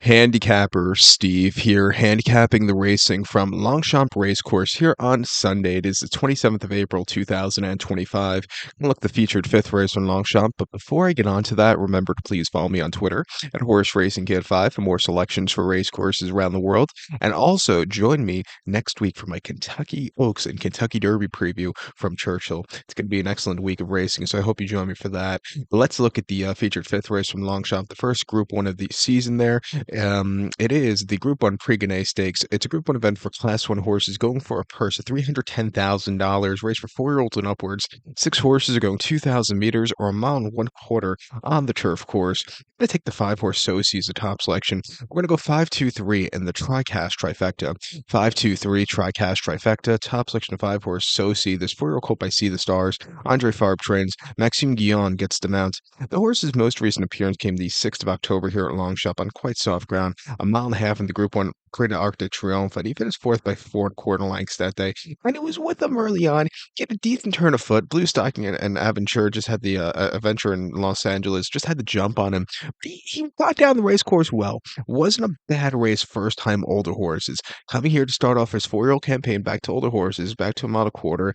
Handicapper Steve here, handicapping the racing from Longchamp Racecourse here on Sunday. It is the 27th of April, 2025. Look, the featured fifth race on Longchamp, but before I get on to that, remember to please follow me on Twitter at Horse Racing Kid 5 for more selections for race courses around the world. And also join me next week for my Kentucky Oaks and Kentucky Derby preview from Churchill. It's going to be an excellent week of racing, so I hope you join me for that. Let's look at the featured fifth race from Longchamp, the first Group 1 of the season there. It is the Group 1 PRIX GANAY Stakes. It's a Group 1 event for Class 1 horses going for a purse of $310,000, race for 4-year-olds and upwards. 6 horses are going 2,000 meters or a mile and 1/4 on the turf course. I'm going to take the 5-horse Sosi as the top selection. We're going to go 5-2-3 in the trifecta. 5-2-3 trifecta. Top selection of 5-horse Sosi. This 4-year-old colt by See the Stars. Andre Farb trains. Maxime Guillon gets the mount. The horse's most recent appearance came the 6th of October here at Longchamp on quite soft ground, a mile and a half in the Group 1 Prix d'Arc de Triomphe, and he finished fourth by 4 quarter lengths that day. And it was with him early on. He had a decent turn of foot. Blue Stocking and Aventure just had the adventure in Los Angeles, just had the jump on him. But he got down the race course well. Wasn't a bad race first time older horses. Coming here to start off his 4-year-old campaign back to older horses, back to a mile and a quarter.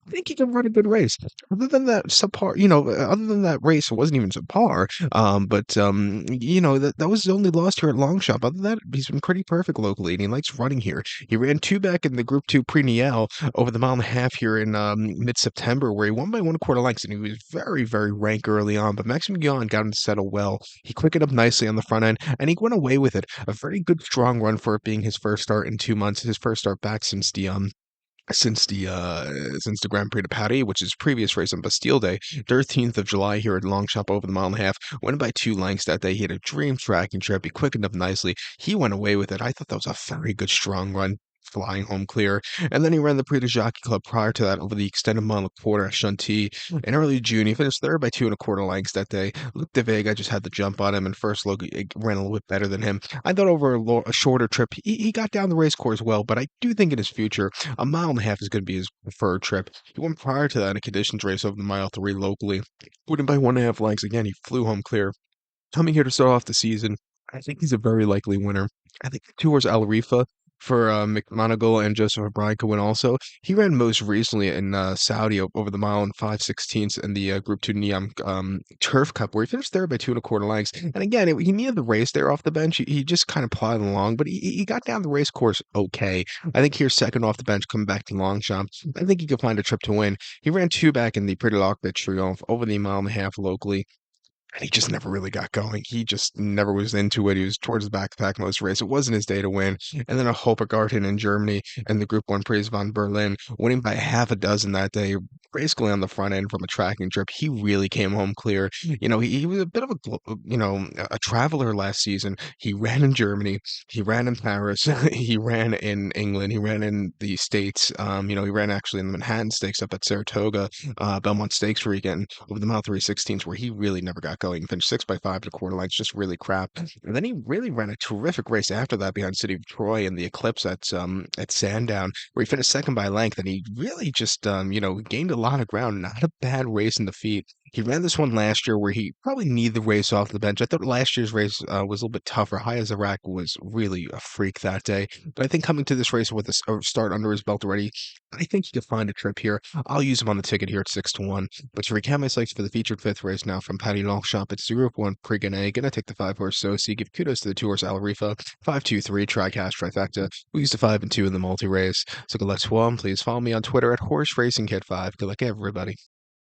I think he can run a good race. Other than that race, it wasn't even subpar. That was his only loss here at Longchamp. Other than that, he's been pretty perfect locally, and he likes running here. He ran 2 back in the Group 2 Prix Niel over the mile and a half here in mid-September, where he won by 1/4 lengths, and he was very, very rank early on. But Maxime Guillon got him to settle well. He quickened up nicely on the front end, and he went away with it. A very good, strong run for it being his first start in 2 months, his first start back since the Grand Prix de Paris, which is previous race on Bastille Day, 13th of July here at Longchamp over the mile and a half, went by 2 lengths that day. He had a dream tracking trip. He quickened up nicely. He went away with it. I thought that was a very good, strong run. Flying home clear. And then he ran the Prix de Jockey Club prior to that over the extended mile and a quarter at Chantilly in early June. He finished third by 2 1/4 lengths that day. Luc de Vega just had the jump on him, and first look, it ran a little bit better than him. I thought over a shorter trip, he got down the race course well, but I do think in his future, a mile and a half is going to be his preferred trip. He went prior to that in a conditions race over the mile 3 locally. Winning by 1.5 lengths. Again, he flew home clear. Coming here to start off the season, I think he's a very likely winner. I think the 2-horse Alarifa for McMonagle and Joseph O'Brien could win also. He ran most recently in Saudi over the mile and 5/16 in the Group 2 Niam Turf Cup, where he finished third by 2 1/4 lengths. And again, he needed the race there off the bench. He just kind of plodded along, but he got down the race course okay. I think here's second off the bench, coming back to Longchamp. I think he could find a trip to win. He ran 2 back in the Prix de l'Arc de Triomphe over the mile and a half locally. And he just never really got going. He just never was into it. He was towards the back of the pack most race. It wasn't his day to win. And then a Hoppegarten in Germany and the Group 1 Prix von Berlin, winning by half a dozen that day, basically on the front end from a tracking trip. He really came home clear. He was a bit of a traveler last season. He ran in Germany. He ran in Paris. He ran in England. He ran in the States. He ran actually in the Manhattan Stakes up at Saratoga, Belmont Stakes weekend over the mile 3/16, where he really never got going. He finished 6 by 5 1/4 lengths, just really crap. And then he really ran a terrific race after that behind City of Troy in the Eclipse at Sandown, where he finished second by length, and he really just gained a lot of ground. Not a bad race in the feet. He ran this one last year where he probably needed the race off the bench. I thought last year's race was a little bit tougher. High as Iraq was really a freak that day. But I think coming to this race with a start under his belt already, I think he could find a trip here. I'll use him on the ticket here at 6-1. But to recap my selects for the featured fifth race now from Paddy Longchamp, it's the Group 1 Prix Ganay. Gonna take the 5-horse Sosi. Give kudos to the 2-horse Alarifa. 5-2-3 Tricast Trifecta. We used a 5 and 2 in the multi race. So good luck to all. Please follow me on Twitter at Horse Racing Kid 5. Good luck, everybody.